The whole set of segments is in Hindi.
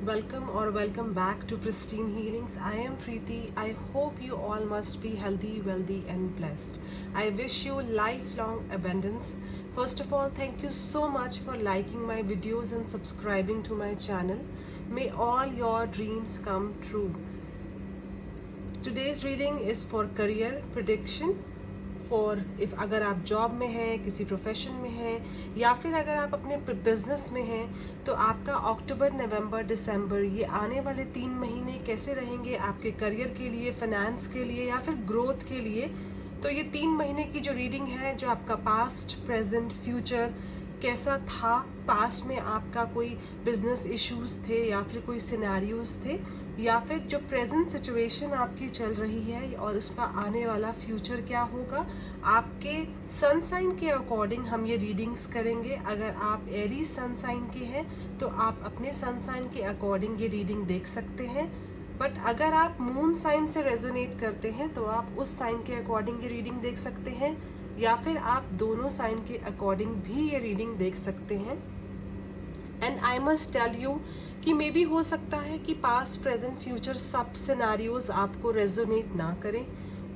welcome back to Pristine Healings. I am Preeti. I hope you all must be healthy, wealthy, and blessed. I wish you lifelong abundance. First of all, thank you so much for liking my videos and subscribing to my channel. May all your dreams come true. Today's reading is for career prediction. For if अगर आप जॉब में हैं, किसी प्रोफेशन में हैं, या फिर अगर आप अपने बिजनेस में हैं, तो आपका अक्टूबर, नवंबर, दिसंबर ये आने वाले 3 महीने कैसे रहेंगे आपके करियर के लिए, फाइनेंस के लिए या फिर ग्रोथ के लिए। तो ये 3 महीने की जो रीडिंग है, जो आपका पास्ट, प्रेजेंट, फ्यूचर कैसा था, पास्ट में आपका कोई बिजनेस इश्यूज थे या फिर कोई सिनेरियोज थे, या फिर जो प्रेजेंट सिचुएशन आपकी चल रही है और उसका आने वाला फ्यूचर क्या होगा, आपके सन साइन के अकॉर्डिंग हम ये रीडिंग्स करेंगे। अगर आप एरीज सन साइन के हैं तो आप अपने सन साइन के अकॉर्डिंग ये रीडिंग देख सकते हैं, बट अगर आप मून साइन से रेजोनेट करते हैं तो आप उस साइन के अकॉर्डिंग ये रीडिंग देख सकते हैं, या फिर आप दोनों साइन के अकॉर्डिंग भी ये रीडिंग देख सकते हैं। And I must tell you कि मे बी हो सकता है कि पास्ट, प्रेजेंट, फ्यूचर सब सिनेरियोज आपको रेजोनेट ना करें,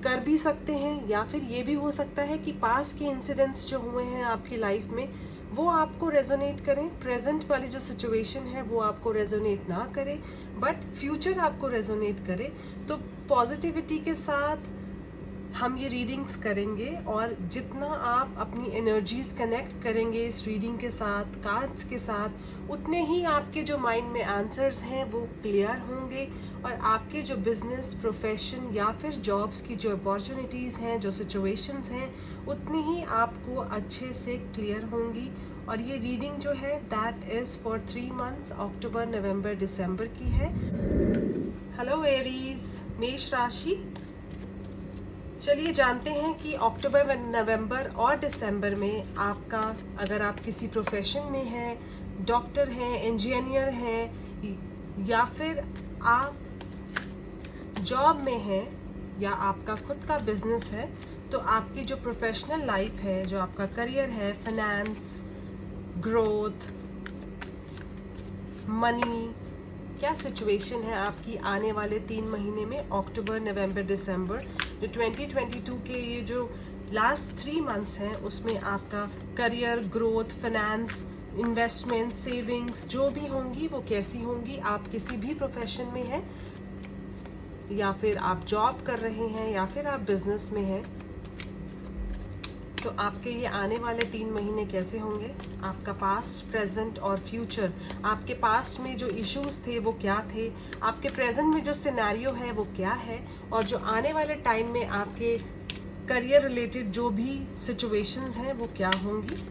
कर भी सकते हैं, या फिर ये भी हो सकता है कि पास्ट के इंसिडेंट्स जो हुए हैं आपकी लाइफ में वो आपको रेजोनेट करें, प्रेजेंट वाली जो सिचुएशन है वो आपको रेजोनेट ना करे, बट फ्यूचर आपको रेजोनेट करे। तो पॉजिटिविटी के साथ हम ये रीडिंग्स करेंगे, और जितना आप अपनी एनर्जीज कनेक्ट करेंगे इस रीडिंग के साथ, कार्ड्स के साथ, उतने ही आपके जो माइंड में आंसर्स हैं वो क्लियर होंगे, और आपके जो बिजनेस, प्रोफेशन या फिर जॉब्स की जो अपॉर्चुनिटीज़ हैं, जो सिचुएशंस हैं, उतनी ही आपको अच्छे से क्लियर होंगी। और ये रीडिंग जो है दैट इज़ फॉर 3 मंथ्स, अक्टूबर, नवंबर, दिसंबर की है। हेलो एरीज, मेष राशि। चलिए जानते हैं कि अक्टूबर, नवंबर और दिसंबर में आपका, अगर आप किसी प्रोफेशन में हैं, डॉक्टर हैं, इंजीनियर हैं, या फिर आप जॉब में हैं, या आपका खुद का बिजनेस है, तो आपकी जो प्रोफेशनल लाइफ है, जो आपका करियर है, फाइनेंस, ग्रोथ, मनी, क्या सिचुएशन है आपकी आने वाले 3 महीने में, अक्टूबर, नवंबर, दिसंबर, जो 2022 के ये जो लास्ट 3 मंथ्स हैं उसमें आपका career, growth, finance, investment, savings जो भी होंगी वो कैसी होंगी। आप किसी भी प्रोफेशन में हैं, या फिर आप जॉब कर रहे हैं, या फिर आप बिजनेस में हैं, तो आपके ये आने वाले 3 महीने कैसे होंगे। आपका पास्ट, प्रेजेंट और फ्यूचर, आपके पास्ट में जो इश्यूज थे वो क्या थे, आपके प्रेजेंट में जो सिनेरियो है वो क्या है, और जो आने वाले टाइम में आपके करियर रिलेटेड जो भी सिचुएशंस हैं वो क्या होंगी।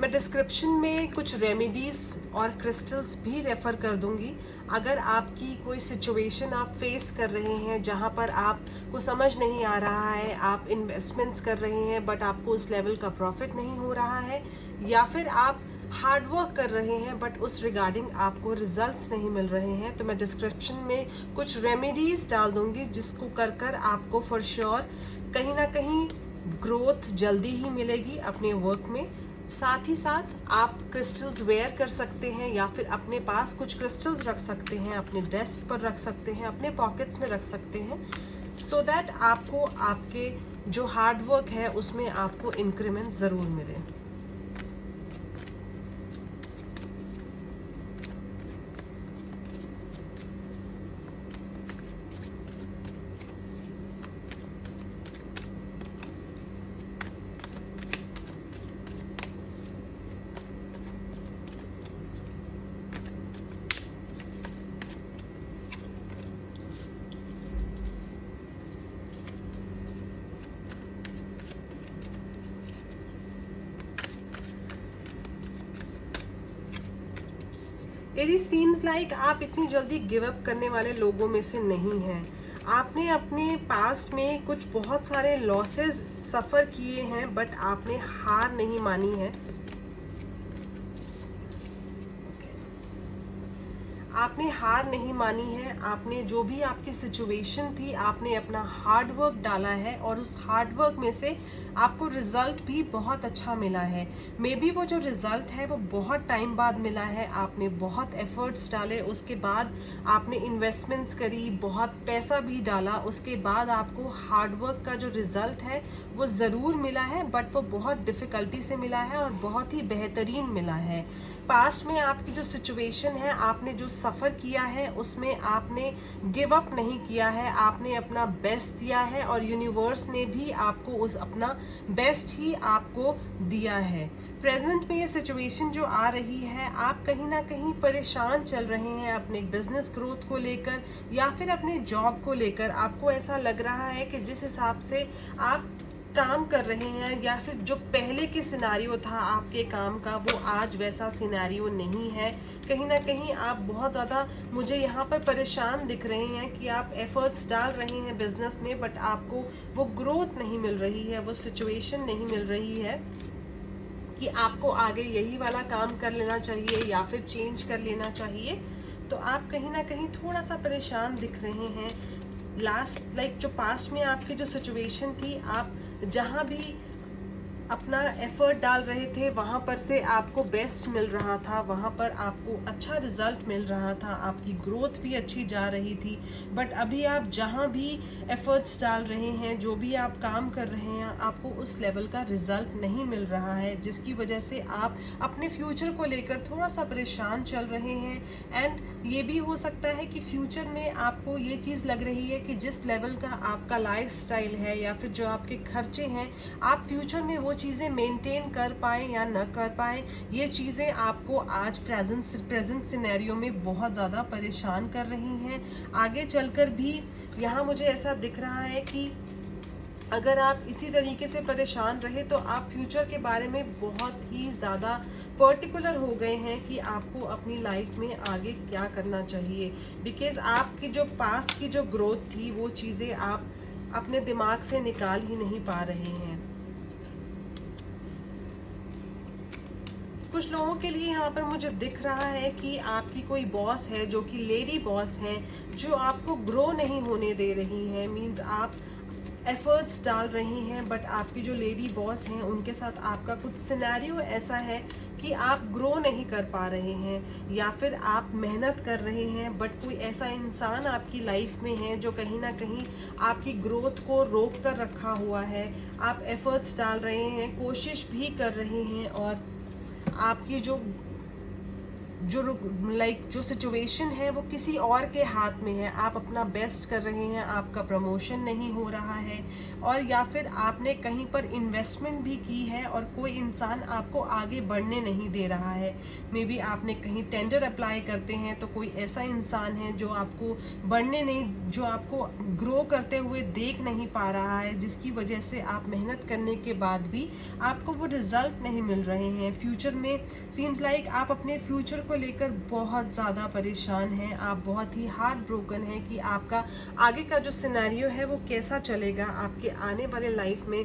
मैं डिस्क्रिप्शन में कुछ रेमेडीज़ और क्रिस्टल्स भी रेफ़र कर दूंगी। अगर आपकी कोई सिचुएशन आप फेस कर रहे हैं जहां पर आपको समझ नहीं आ रहा है, आप इन्वेस्टमेंट्स कर रहे हैं बट आपको उस लेवल का प्रॉफिट नहीं हो रहा है, या फिर आप हार्ड वर्क कर रहे हैं बट उस रिगार्डिंग आपको रिजल्ट्स नहीं मिल रहे हैं, तो मैं डिस्क्रिप्शन में कुछ रेमेडीज़ डाल दूंगी जिसको कर आपको फॉर श्योर कहीं ना कहीं ग्रोथ जल्दी ही मिलेगी अपने वर्क में। साथ ही साथ आप क्रिस्टल्स वेयर कर सकते हैं, या फिर अपने पास कुछ क्रिस्टल्स रख सकते हैं, अपने डेस्क पर रख सकते हैं, अपने पॉकेट्स में रख सकते हैं, सो दैट आपको आपके जो हार्ड वर्क है उसमें आपको इंक्रीमेंट ज़रूर मिले। एरीज, सीम्स लाइक आप इतनी जल्दी गिव अप करने वाले लोगों में से नहीं हैं। आपने अपने पास्ट में कुछ बहुत सारे लॉसेस सफ़र किए हैं बट आपने हार नहीं मानी है। आपने हार नहीं मानी है, आपने जो भी आपकी सिचुएशन थी आपने अपना हार्ड वर्क डाला है और उस हार्ड वर्क में से आपको रिज़ल्ट भी बहुत अच्छा मिला है। मे बी वो जो रिज़ल्ट है वो बहुत टाइम बाद मिला है, आपने बहुत एफर्ट्स डाले, उसके बाद आपने इन्वेस्टमेंट्स करी, बहुत पैसा भी डाला, उसके बाद आपको हार्ड वर्क का जो रिज़ल्ट है वो ज़रूर मिला है, बट वो बहुत डिफ़िकल्टी से मिला है और बहुत ही बेहतरीन मिला है। पास्ट में आपकी जो सिचुएशन है, आपने जो सफ़र किया है उसमें आपने गिव अप नहीं किया है, आपने अपना बेस्ट दिया है और यूनिवर्स ने भी आपको उस अपना बेस्ट ही आपको दिया है। प्रेजेंट में ये सिचुएशन जो आ रही है, आप कहीं ना कहीं परेशान चल रहे हैं अपने बिजनेस ग्रोथ को लेकर या फिर अपने जॉब को लेकर। आपको ऐसा लग रहा है कि जिस हिसाब से आप काम कर रहे हैं या फिर जो पहले के सिनेरियो था आपके काम का, वो आज वैसा सिनेरियो नहीं है। कहीं ना कहीं आप बहुत ज़्यादा मुझे यहाँ पर परेशान दिख रहे हैं कि आप एफर्ट्स डाल रहे हैं बिजनेस में, बट आपको वो ग्रोथ नहीं मिल रही है, वो सिचुएशन नहीं मिल रही है कि आपको आगे यही वाला काम कर लेना चाहिए या फिर चेंज कर लेना चाहिए। तो आप कहीं ना कहीं थोड़ा सा परेशान दिख रहे हैं। जो पास्ट में आपकी जो सिचुएशन थी, आप जहाँ भी अपना एफर्ट डाल रहे थे वहाँ पर से आपको बेस्ट मिल रहा था, वहाँ पर आपको अच्छा रिजल्ट मिल रहा था, आपकी ग्रोथ भी अच्छी जा रही थी। बट अभी आप जहाँ भी एफर्ट्स डाल रहे हैं, जो भी आप काम कर रहे हैं, आपको उस लेवल का रिजल्ट नहीं मिल रहा है, जिसकी वजह से आप अपने फ्यूचर को लेकर थोड़ा सा परेशान चल रहे हैं। एंड ये भी हो सकता है कि फ्यूचर में आपको ये चीज़ लग रही है कि जिस लेवल का आपका लाइफ स्टाइल है या फिर जो आपके खर्चे हैं, आप फ्यूचर में वो चीज़ें मेंटेन कर पाए या न कर पाए। ये चीज़ें आपको आज प्रेजेंट सिनेरियो में बहुत ज़्यादा परेशान कर रही हैं। आगे चलकर भी यहाँ मुझे ऐसा दिख रहा है कि अगर आप इसी तरीके से परेशान रहे तो आप फ्यूचर के बारे में बहुत ही ज़्यादा पर्टिकुलर हो गए हैं कि आपको अपनी लाइफ में आगे क्या करना चाहिए। बिकॉज़ आपकी जो पास्ट की जो ग्रोथ थी, वो चीज़ें आप अपने दिमाग से निकाल ही नहीं पा रहे हैं। कुछ लोगों के लिए यहाँ पर मुझे दिख रहा है कि आपकी कोई बॉस है जो कि लेडी बॉस है, जो आपको ग्रो नहीं होने दे रही है। मीन्स आप एफर्ट्स डाल रही हैं, बट आपकी जो लेडी बॉस हैं उनके साथ आपका कुछ सिनेरियो ऐसा है कि आप ग्रो नहीं कर पा रहे हैं, या फिर आप मेहनत कर रहे हैं बट कोई ऐसा इंसान आपकी लाइफ में है जो कहीं ना कहीं आपकी ग्रोथ को रोक कर रखा हुआ है। आप एफर्ट्स डाल रहे हैं, कोशिश भी कर रहे हैं, और आपकी जो सिचुएशन है वो किसी और के हाथ में है। आप अपना बेस्ट कर रहे हैं, आपका प्रमोशन नहीं हो रहा है, और या फिर आपने कहीं पर इन्वेस्टमेंट भी की है और कोई इंसान आपको आगे बढ़ने नहीं दे रहा है। मे बी आपने कहीं टेंडर अप्लाई करते हैं तो कोई ऐसा इंसान है जो आपको जो आपको ग्रो करते हुए देख नहीं पा रहा है, जिसकी वजह से आप मेहनत करने के बाद भी आपको वो रिजल्ट नहीं मिल रहे हैं। फ्यूचर में सीम्स लाइक आप अपने फ्यूचर को लेकर बहुत ज़्यादा परेशान हैं, आप बहुत ही हार्ट ब्रोकन हैं कि आपका आगे का जो सिनेरियो है वो कैसा चलेगा, आपके आने वाले लाइफ में,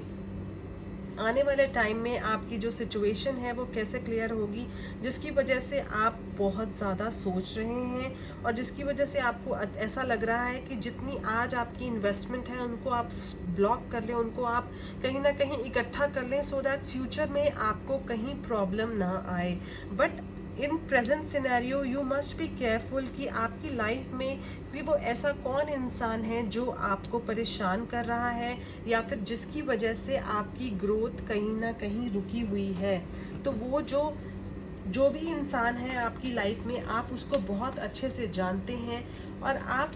आने वाले टाइम में आपकी जो सिचुएशन है वो कैसे क्लियर होगी, जिसकी वजह से आप बहुत ज़्यादा सोच रहे हैं और जिसकी वजह से आपको ऐसा लग रहा है कि जितनी आज आपकी इन्वेस्टमेंट है उनको आप ब्लॉक कर लें, उनको आप कहीं ना कहीं इकट्ठा कर लें, सो दैट फ्यूचर में आपको कहीं प्रॉब्लम ना आए। But in present scenario you must be careful कि आपकी लाइफ में कि वो ऐसा कौन इंसान है जो आपको परेशान कर रहा है या फिर जिसकी वजह से आपकी ग्रोथ कहीं ना कहीं रुकी हुई है। तो वो जो भी इंसान है आपकी लाइफ में, आप उसको बहुत अच्छे से जानते हैं और आप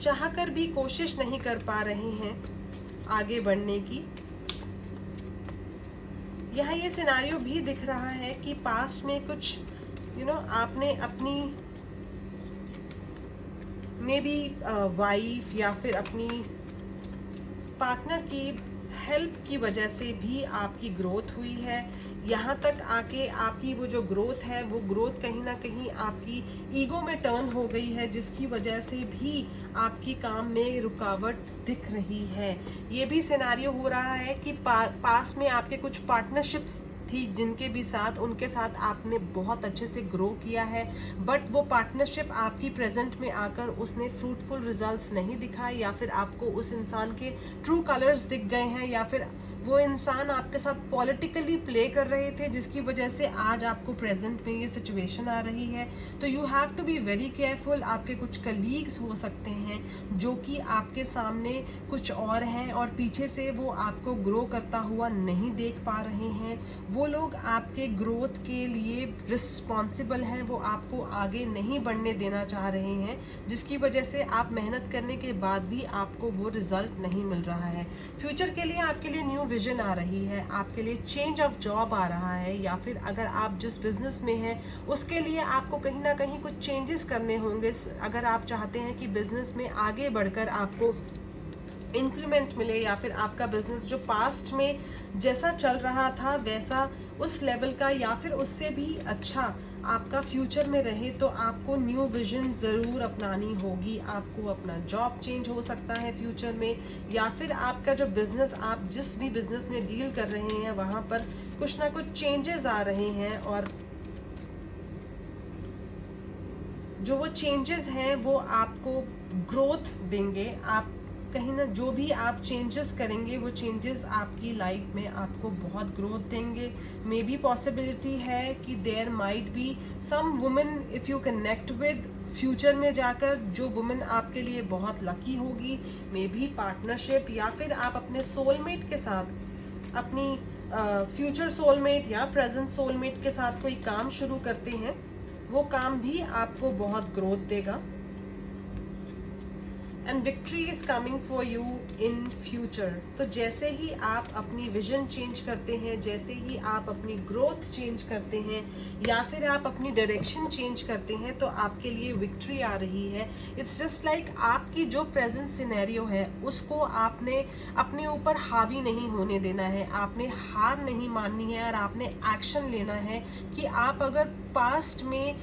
चाहकर भी कोशिश नहीं कर पा रहे हैं आगे बढ़ने की। यहाँ ये सिनारियो भी दिख रहा है कि पास्ट में कुछ आपने अपनी मे बी वाइफ या फिर अपनी पार्टनर की हेल्प की वजह से भी आपकी ग्रोथ हुई है। यहाँ तक आके आपकी वो जो ग्रोथ है वो ग्रोथ कहीं ना कहीं आपकी ईगो में टर्न हो गई है, जिसकी वजह से भी आपकी काम में रुकावट दिख रही है। ये भी सिनेरियो हो रहा है कि पास में आपके कुछ पार्टनरशिप्स थी जिनके भी साथ, उनके साथ आपने बहुत अच्छे से ग्रो किया है, बट वो पार्टनरशिप आपकी प्रेजेंट में आकर उसने फ्रूटफुल रिजल्ट्स नहीं दिखाए, या फिर आपको उस इंसान के ट्रू कलर्स दिख गए हैं, या फिर वो इंसान आपके साथ पॉलिटिकली प्ले कर रहे थे जिसकी वजह से आज आपको प्रेजेंट में ये सिचुएशन आ रही है। तो you have to be very careful. आपके कुछ कलीग्स हो सकते हैं जो कि आपके सामने कुछ और हैं और पीछे से वो आपको ग्रो करता हुआ नहीं देख पा रहे हैं। वो लोग आपके ग्रोथ के लिए रिस्पॉन्सिबल हैं, वो आपको आगे नहीं बढ़ने देना चाह रहे हैं, जिसकी वजह से आप मेहनत करने के बाद भी आपको वो रिजल्ट नहीं मिल रहा है। फ्यूचर के लिए आपके लिए न्यू विजन आ रही है, आपके लिए चेंज ऑफ जॉब आ रहा है, या फिर अगर आप जिस बिजनेस में हैं उसके लिए आपको कहीं ना कहीं कुछ चेंजेस करने होंगे। अगर आप चाहते हैं कि बिजनेस में आगे बढ़कर आपको इंक्रीमेंट मिले, या फिर आपका बिजनेस जो पास्ट में जैसा चल रहा था वैसा उस लेवल का या फिर उससे भी अच्छा आपका फ्यूचर में रहे, तो आपको न्यू विजन ज़रूर अपनानी होगी। आपको अपना जॉब चेंज हो सकता है फ्यूचर में, या फिर आपका जो बिज़नेस, आप जिस भी बिज़नेस में डील कर रहे हैं वहाँ पर कुछ ना कुछ चेंजेस आ रहे हैं, और जो वो चेंजेस हैं वो आपको ग्रोथ देंगे। आप कहीं ना, जो भी आप चेंजेस करेंगे वो चेंजेस आपकी लाइफ में आपको बहुत ग्रोथ देंगे। मे बी पॉसिबिलिटी है कि there might be some women if you connect with future में जाकर, जो वुमेन आपके लिए बहुत लकी होगी। मे बी पार्टनरशिप, या फिर आप अपने सोलमेट के साथ, अपनी फ्यूचर सोलमेट या प्रेजेंट सोलमेट के साथ कोई काम शुरू करते हैं, वो काम भी आपको बहुत ग्रोथ देगा। And victory is coming for you in future. तो जैसे ही आप अपनी विजन चेंज करते हैं, जैसे ही आप अपनी ग्रोथ चेंज करते हैं, या फिर आप अपनी डायरेक्शन चेंज करते हैं, तो आपके लिए विक्ट्री आ रही है। इट्स जस्ट लाइक आपकी जो प्रेजेंट सिनेरियो है उसको आपने अपने ऊपर हावी नहीं होने देना है, आपने हार नहीं माननी है, और आपने एक्शन लेना है कि आप अगर पास्ट में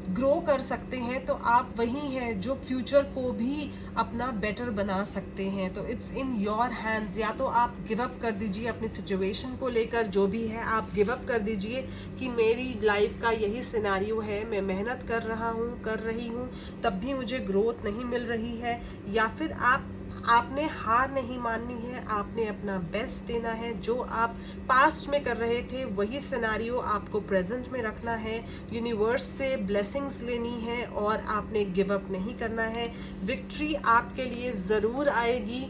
ग्रो कर सकते हैं तो आप वही हैं जो फ्यूचर को भी अपना बेटर बना सकते हैं। तो इट्स इन योर हैंड्स। या तो आप गिव अप कर दीजिए अपनी सिचुएशन को लेकर, जो भी है आप गिव अप कर दीजिए कि मेरी लाइफ का यही सिनेरियो है, मैं मेहनत कर रहा हूँ, कर रही हूँ, तब भी मुझे ग्रोथ नहीं मिल रही है। या फिर आपने हार नहीं माननी है, आपने अपना बेस्ट देना है। जो आप पास्ट में कर रहे थे वही सिनेरियो आपको प्रेजेंट में रखना है, यूनिवर्स से ब्लेसिंग्स लेनी है, और आपने गिव अप नहीं करना है। विक्ट्री आपके लिए ज़रूर आएगी,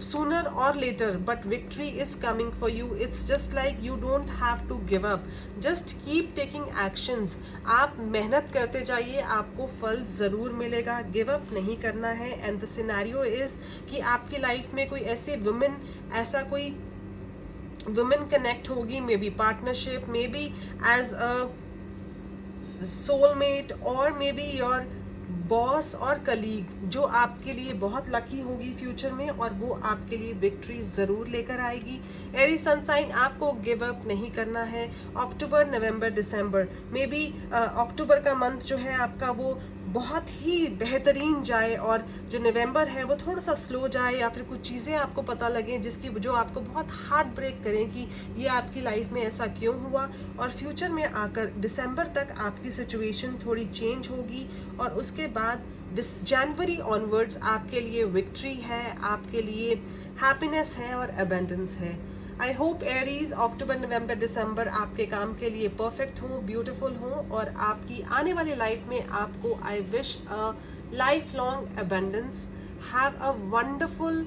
sooner or later, but victory is coming for you. It's just like you don't have to give up, just keep taking actions. आप मेहनत करते जाइए, आपको फल ज़रूर मिलेगा, गिव अप नहीं करना है। एंड द सिनेरियो इज़ कि आपकी लाइफ में कोई ऐसे वुमेन, ऐसा कोई वुमेन कनेक्ट होगी, maybe partnership, maybe as a soulmate, और मे बी योर बॉस और कलीग, जो आपके लिए बहुत लकी होगी फ्यूचर में, और वो आपके लिए विक्ट्री ज़रूर लेकर आएगी। एरी सनसाइन, आपको गिव अप नहीं करना है। अक्टूबर, नवंबर, दिसंबर, मे बी अक्टूबर का मंथ जो है आपका वो बहुत ही बेहतरीन जाए, और जो नवंबर है वो थोड़ा सा स्लो जाए, या फिर कुछ चीज़ें आपको पता लगे जिसकी जो आपको बहुत हार्ट ब्रेक करें कि ये आपकी लाइफ में ऐसा क्यों हुआ। और फ्यूचर में आकर दिसंबर तक आपकी सिचुएशन थोड़ी चेंज होगी, और उसके बाद जनवरी ऑनवर्ड्स आपके लिए विक्ट्री है, आपके लिए हैप्पीनेस है और अबेंडेंस है। आई होप एरीज अक्टूबर, नवंबर, दिसंबर आपके काम के लिए परफेक्ट हो, ब्यूटीफुल हो, और आपकी आने वाली लाइफ में आपको I wish a life long abundance. Have a wonderful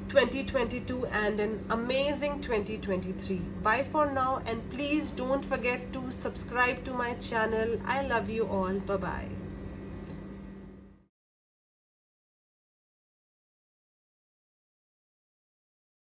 2022 and an amazing 2023. Bye for now, and please don't forget to subscribe to my channel. I love you all. Bye bye.